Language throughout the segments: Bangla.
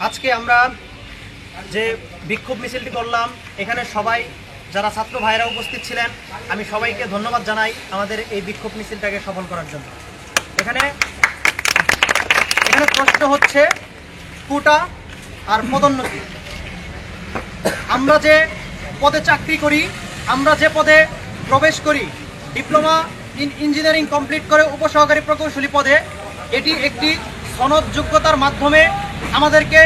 আজকে আমরা যে বিক্ষোভ মিছিলটি করলাম, এখানে সবাই যারা ছাত্র ভাইরা উপস্থিত ছিলেন, আমি সবাইকে ধন্যবাদ জানাই আমাদের এই বিক্ষোভ মিছিলটাকে সফল করার জন্য। এখানে প্রশ্ন হচ্ছে কোটা আর পদোন্নতি। আমরা যে পদে চাকরি করি, আমরা যে পদে প্রবেশ করি, ডিপ্লোমা ইন ইঞ্জিনিয়ারিং কমপ্লিট করে উপসহকারী প্রকৌশলী পদে, এটি একটি সনদ যোগ্যতার মাধ্যমে আমাদেরকে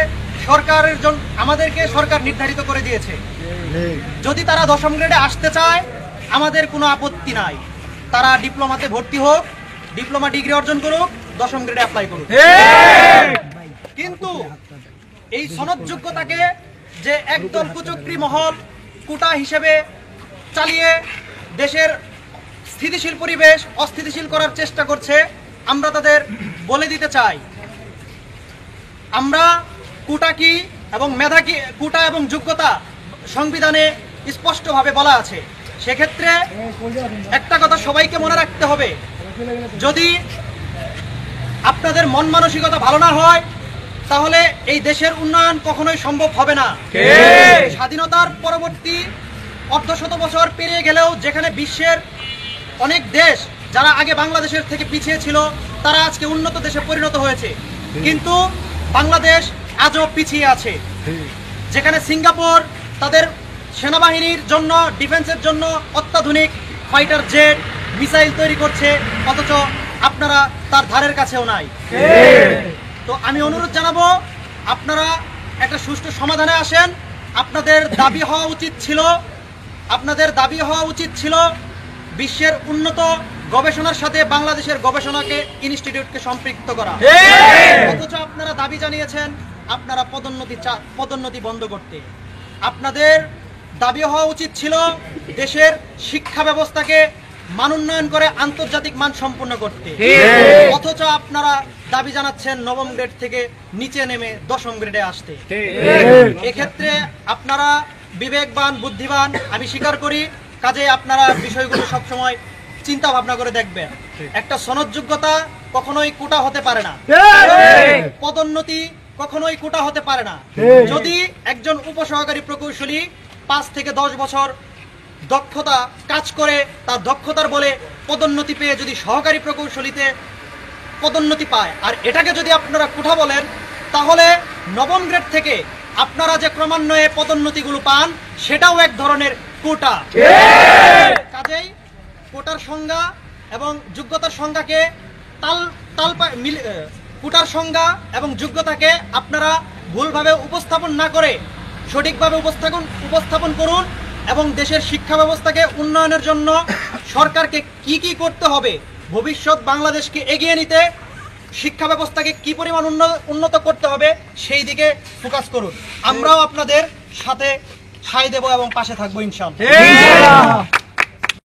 সরকার নির্ধারিত করে দিয়েছে। যদি তারা 10ম গ্রেডে আসতে চায় আমাদের কোনো আপত্তি নাই, তারা ডিপ্লোমাতে ভর্তি হোক, ডিপ্লোমা ডিগ্রি অর্জন করুক, 10ম গ্রেডে অ্যাপ্লাই করুক। কিন্তু এই সনদ যোগ্যতাকে যে একদল কুচক্রী মহল কোটা হিসেবে চালিয়ে দেশের স্থিতিশীল পরিবেশ অস্থিতিশীল করার চেষ্টা করছে, আমরা তাদের বলে দিতে চাই, আমরা কোটা কি এবং মেধা কি, কোটা এবং যোগ্যতা সংবিধানে স্পষ্টভাবে বলা আছে। সেক্ষেত্রে একটা কথা সবাইকে মনে রাখতে হবে, যদি আপনাদের মন মানসিকতা ভালো না হয় তাহলে এই দেশের উন্নয়ন কখনোই সম্ভব হবে না। স্বাধীনতার পরবর্তী অর্ধশত বছর পেরিয়ে গেলেও যেখানে বিশ্বের অনেক দেশ যারা আগে বাংলাদেশের থেকে পিছিয়ে ছিল তারা আজকে উন্নত দেশে পরিণত হয়েছে, কিন্তু বাংলাদেশ আজও পিছিয়ে আছে। যেখানে সিঙ্গাপুর তাদের সেনাবাহিনীর জন্য, ডিফেন্সের জন্য অত্যাধুনিক ফাইটার জেট, মিসাইল তৈরি করছে, অথচ আপনারা তার ধারের কাছেও নাই। তো আমি অনুরোধ জানাবো, আপনারা একটা সুষ্ঠু সমাধানে আসেন। আপনাদের দাবি হওয়া উচিত ছিল বিশ্বের উন্নত গবেষণার সাথে বাংলাদেশের গবেষণাকে ইনস্টিটিউটকে সম্পৃক্ত করা, অথচ আপনারা দাবি জানিয়েছেন আপনারা পদোন্নতি বন্ধ করতে। আপনাদের দাবি হওয়া উচিত ছিল দেশের শিক্ষা ব্যবস্থাকে মানোন্নয়ন করে আন্তর্জাতিক মান সম্পন্ন করতে, অথচ আপনারা দাবি জানাচ্ছেন 9ম গ্রেড থেকে নিচে নেমে 10ম গ্রেডে আসতে। এক্ষেত্রে আপনারা বিবেকবান, বুদ্ধিমান, আমি স্বীকার করি, কাজে আপনারা বিষয়গুলো সবসময় চিন্তা ভাবনা করে দেখবেন। একটা সনদ যোগ্যতা কখনোই কোটা হতে পারে না, পদোন্নতি কখনোই কোটা হতে পারে না। যদি একজন উপসহকারী প্রকৌশলী 5 থেকে 10 বছর দক্ষতা কাজ করে, তার দক্ষতার বলে পদোন্নতি পেয়ে যদি সহকারী প্রকৌশলীতে পদোন্নতি পায়, আর এটাকে যদি আপনারা কোটা বলেন, তাহলে 9ম গ্রেড থেকে আপনারা যে ক্রমান্বয়ে পদোন্নতিগুলো পান সেটাও এক ধরনের কোটা। কাজেই কোটার সংজ্ঞা এবং যোগ্যতার সংজ্ঞাকে কোটার সংজ্ঞা এবং যোগ্যতাকে আপনারা ভুলভাবে উপস্থাপন না করে সঠিকভাবে উপস্থাপন করুন এবং দেশের শিক্ষা ব্যবস্থাকে উন্নয়নের জন্য সরকারকে কি করতে হবে, ভবিষ্যৎ বাংলাদেশকে এগিয়ে নিতে শিক্ষা ব্যবস্থাকে কি পরিমাণ উন্নত করতে হবে সেই দিকে ফোকাস করুন। আমরাও আপনাদের সাথে সায় দেব এবং পাশে থাকবো ইনশাআল্লাহ।